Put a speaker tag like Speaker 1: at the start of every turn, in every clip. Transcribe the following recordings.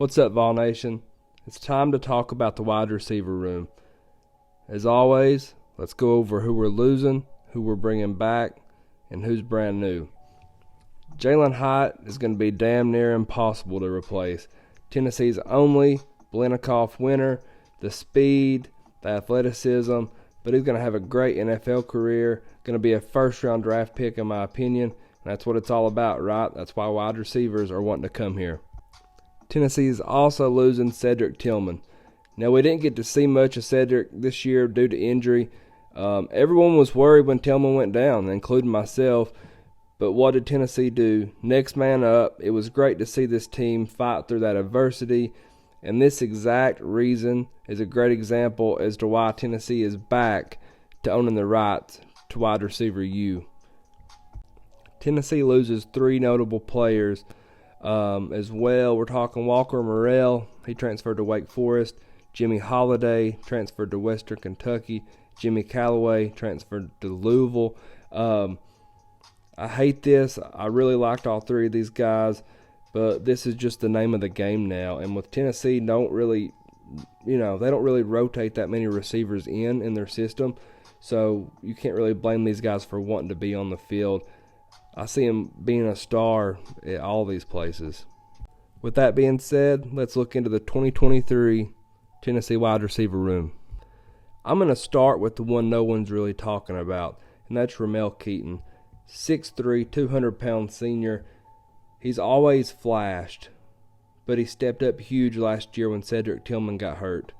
Speaker 1: What's up, Vol Nation? It's time to talk about the wide receiver room. As always, let's go over who we're losing, who we're bringing back, and who's brand new. Jalin Hyatt is going to be damn near impossible to replace. Tennessee's only Biletnikoff winner, the speed, the athleticism, but he's going to have a great NFL career, going to be a first-round draft pick in my opinion, and that's what it's all about, right? That's why wide receivers are wanting to come here. Tennessee is also losing Cedric Tillman. Now, we didn't get to see much of Cedric this year due to injury. Everyone was worried when Tillman went down, including myself. But what did Tennessee do? Next man up. It was great to see this team fight through that adversity. And this exact reason is a great example as to why Tennessee is back to owning the rights to wide receiver U. Tennessee loses three notable players as well. We're talking Walker Morrell. He transferred to Wake Forest. Jimmy Holiday transferred to Western Kentucky. Jimmy Callaway transferred to Louisville. I hate this. I really liked all three of these guys, but this is just the name of the game now. And with Tennessee, they don't really rotate that many receivers in their system, so you can't really blame these guys for wanting to be on the field. I see him being a star at all these places. With that being said, let's look into the 2023 Tennessee wide receiver room. I'm going to start with the one no one's really talking about, and that's Ramel Keyton. 6'3", 200-pound senior. He's always flashed, but he stepped up huge last year when Cedric Tillman got hurt.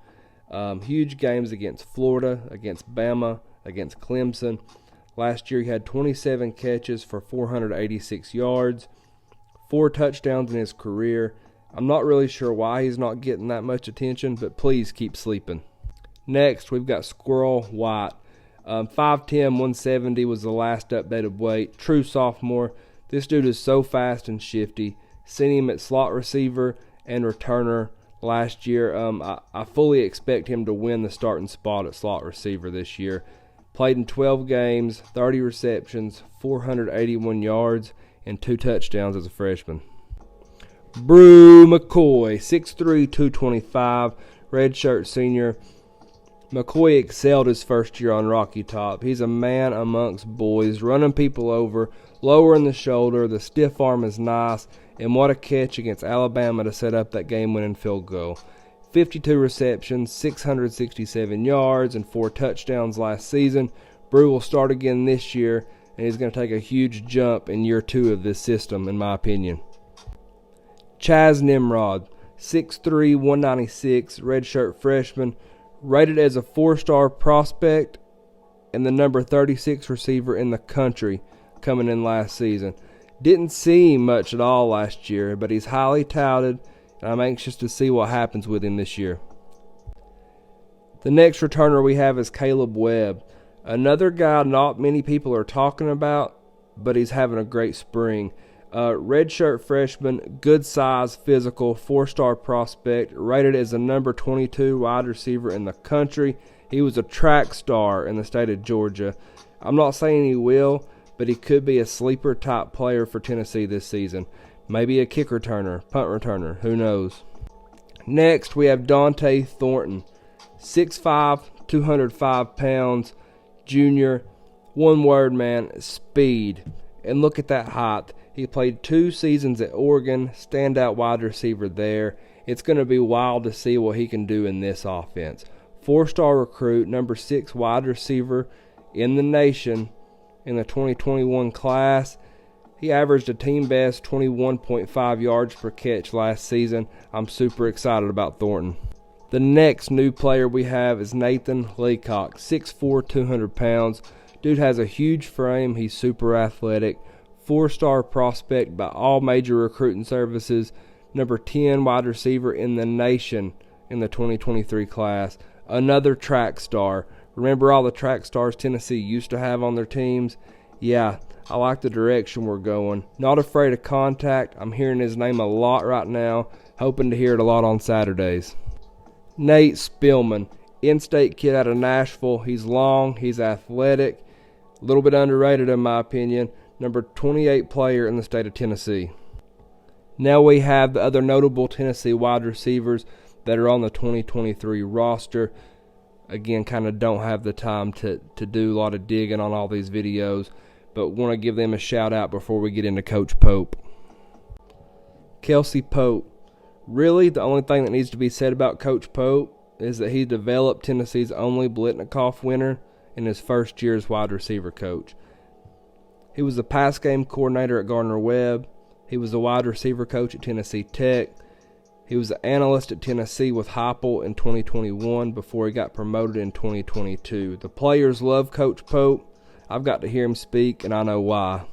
Speaker 1: Huge games against Florida, against Bama, against Clemson. Last year he had 27 catches for 486 yards, 4 touchdowns in his career. I'm not really sure why he's not getting that much attention, but please keep sleeping. Next, we've got Squirrel White. 5'10", 170 was the last updated weight. True sophomore. This dude is so fast and shifty. Seen him at slot receiver and returner last year. I fully expect him to win the starting spot at slot receiver this year. Played in 12 games, 30 receptions, 481 yards, and 2 touchdowns as a freshman. Bru McCoy, 6'3", 225, redshirt senior. McCoy excelled his first year on Rocky Top. He's a man amongst boys, running people over, lowering the shoulder. The stiff arm is nice, and what a catch against Alabama to set up that game-winning field goal. 52 receptions, 667 yards, and 4 touchdowns last season. Bru will start again this year, and he's going to take a huge jump in year 2 of this system, in my opinion. Chaz Nimrod, 6'3", 196, redshirt freshman, rated as a 4-star prospect and the number 36 receiver in the country coming in last season. Didn't see him much at all last year, but he's highly touted, and I'm anxious to see what happens with him this year. The next returner we have is Caleb Webb. Another guy not many people are talking about, but he's having a great spring. Redshirt freshman, good size, physical, 4-star prospect, rated as the number 22 wide receiver in the country. He was a track star in the state of Georgia. I'm not saying he will, but he could be a sleeper type player for Tennessee this season. Maybe a kick returner, punt returner, who knows. Next, we have Dante Thornton, 6'5", 205 pounds, junior. One word, man, speed. And look at that height. He played 2 seasons at Oregon, standout wide receiver there. It's going to be wild to see what he can do in this offense. 4-star recruit, number 6 wide receiver in the nation in the 2021 class. He averaged a team best 21.5 yards per catch last season. I'm super excited about Thornton. The next new player we have is Nathan Leacock, 6'4", 200 pounds. Dude has a huge frame. He's super athletic. 4-star prospect by all major recruiting services. Number 10 wide receiver in the nation in the 2023 class. Another track star. Remember all the track stars Tennessee used to have on their teams? Yeah, I like the direction we're going. Not afraid of contact. I'm hearing his name a lot right now. Hoping to hear it a lot on Saturdays. Nate Spillman, in-state kid out of Nashville. He's long. He's athletic. A little bit underrated in my opinion. Number 28 player in the state of Tennessee. Now we have the other notable Tennessee wide receivers that are on the 2023 roster. Again, kind of don't have the time to do a lot of digging on all these videos, but want to give them a shout out before we get into Coach Pope. Kelsey Pope. Really, the only thing that needs to be said about Coach Pope is that he developed Tennessee's only Blitnikoff winner in his first year as wide receiver coach. He was the pass game coordinator at Gardner-Webb. He was the wide receiver coach at Tennessee Tech. He was an analyst at Tennessee with Heupel in 2021 before he got promoted in 2022. The players love Coach Pope. I've got to hear him speak, and I know why.